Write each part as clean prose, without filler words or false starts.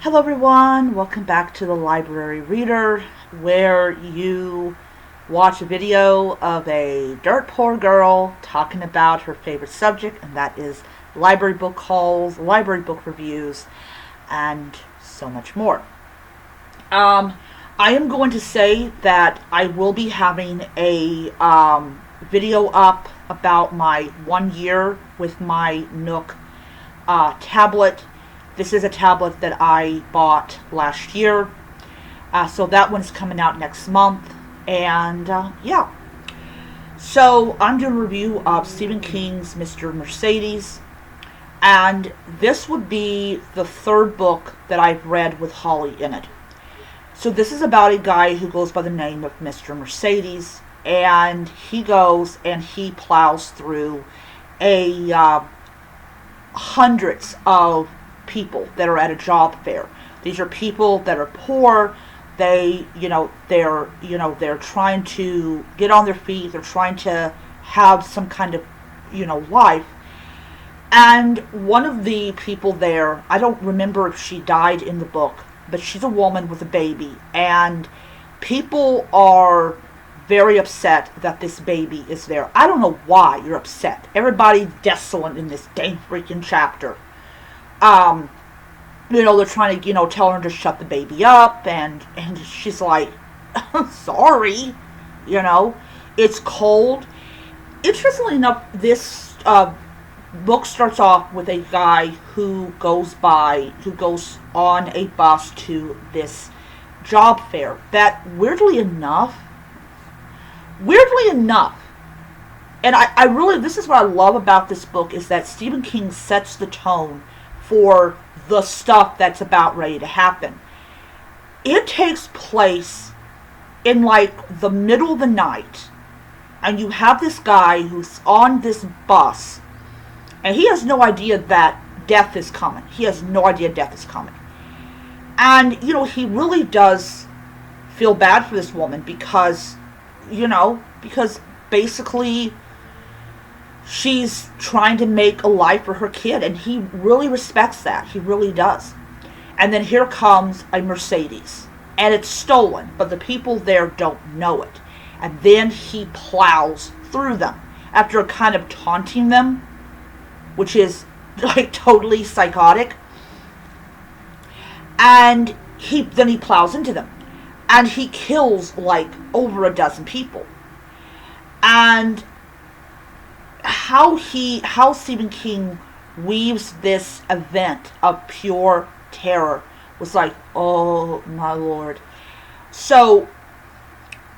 Hello everyone, welcome back to the Library Reader, where you watch a video of a dirt poor girl talking about her favorite subject, and that is library book hauls, library book reviews, and so much more. Um, I am going to say that I will be having a video up about my 1 year with my Nook tablet. This is a tablet that I bought last year. So that one's coming out next month. And yeah. So I'm doing a review of Stephen King's Mr. Mercedes. And this would be the third book that I've read with Holly in it. So this is about a guy who goes by the name of Mr. Mercedes. And he goes and he plows through a hundreds of people that are at a job fair. These are people that are poor. They're trying to get on their feet. They're trying to have some kind of, life. And one of the people there, I don't remember if she died in the book, but she's a woman with a baby, and people are very upset that this baby is there. I don't know why you're upset. Everybody's desolate in this dang freaking chapter. um, they're trying to, tell her to shut the baby up, and she's like, sorry, it's cold. Interestingly enough, this book starts off with a guy who goes on a bus to this job fair that weirdly enough, and I really, this is what I love about this book, is that Stephen King sets the tone for the stuff that's about ready to happen. It takes place in like the middle of the night, and you have this guy who's on this bus, and he has no idea that death is coming. He has no idea death is coming. And, he really does feel bad for this woman because basically she's trying to make a life for her kid, and he really respects that. He really does. And then here comes a Mercedes, and it's stolen, but the people there don't know it. And then he plows through them after kind of taunting them, which is like totally psychotic. And he plows into them, and he kills like over a dozen people. And how Stephen King weaves this event of pure terror was like, oh my lord. So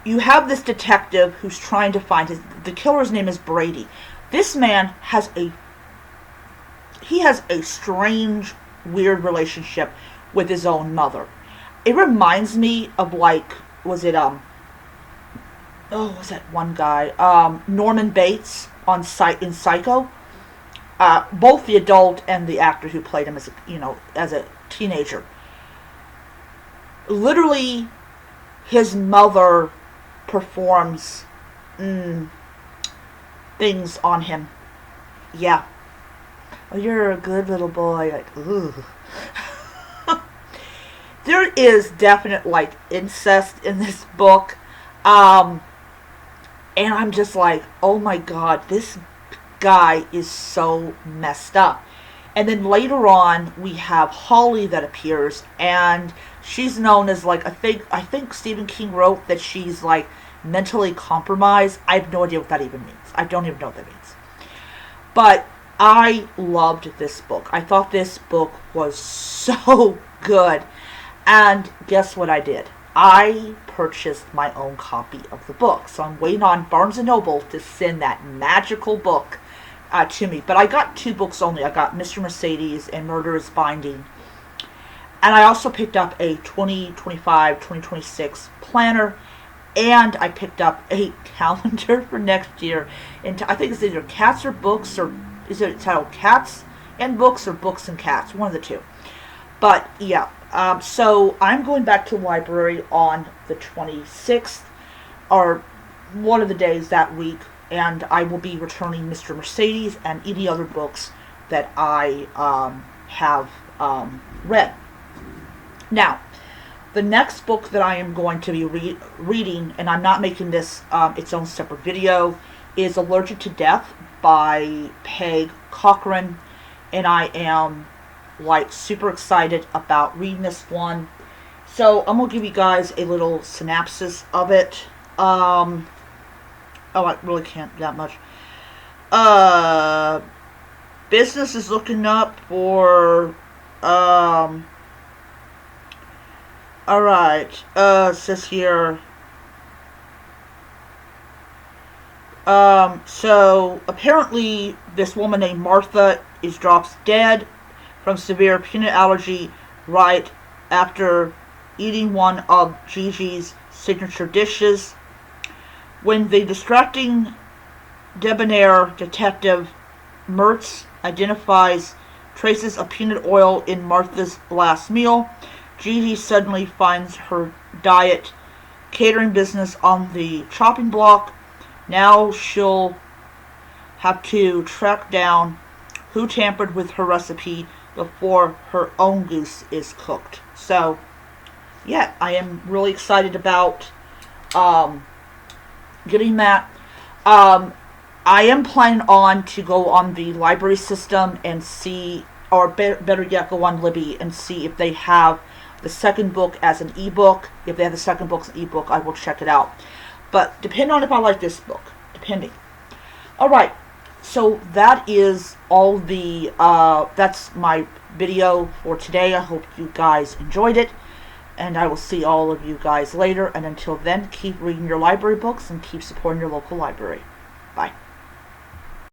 you have this detective who's trying to find the killer's name is Brady. This man has a strange, weird relationship with his own mother. It reminds me of was that one guy, Norman Bates in Psycho. Both the adult and the actor who played him as a teenager. Literally, his mother performs things on him. Yeah. Oh, you're a good little boy. Like, ooh. There is definite incest in this book. And I'm just like, oh my god, this guy is so messed up. And then later on, we have Holly that appears, and she's known as I think Stephen King wrote that she's mentally compromised. I have no idea what that even means. I don't even know what that means. But I loved this book. I thought this book was so good. And guess what I did? I purchased my own copy of the book. So I'm waiting on Barnes & Noble to send that magical book to me. But I got two books only. I got Mr. Mercedes and Murderous Binding. And I also picked up a 2025-2026 planner. And I picked up a calendar for next year. And I think it's either Cats or Books, or is it titled Cats and Books or Books and Cats? One of the two. But yeah. So I'm going back to the library on the 26th, or one of the days that week, and I will be returning Mr. Mercedes and any other books that I have read. Now, the next book that I am going to be reading, and I'm not making this its own separate video, is Allergic to Death by Peg Cochran, and I am like super excited about reading this one. So I'm gonna give you guys a little synopsis of it. Oh, I really can't that much. Business is looking up for alright, it says here, so apparently this woman named Martha drops dead from severe peanut allergy right after eating one of Gigi's signature dishes. When the distracting debonair detective Mertz identifies traces of peanut oil in Martha's last meal, Gigi suddenly finds her diet catering business on the chopping block. Now she'll have to track down who tampered with her recipe before her own goose is cooked. So, yeah, I am really excited about getting that. I am planning on to go on the library system and see, or better yet, go on Libby and see if they have the second book as an ebook. If they have the second book as an ebook, I will check it out. But depending on if I like this book, depending. Alright, so that is all the, that's my video for today. I hope you guys enjoyed it. And I will see all of you guys later. And until then, keep reading your library books and keep supporting your local library. Bye.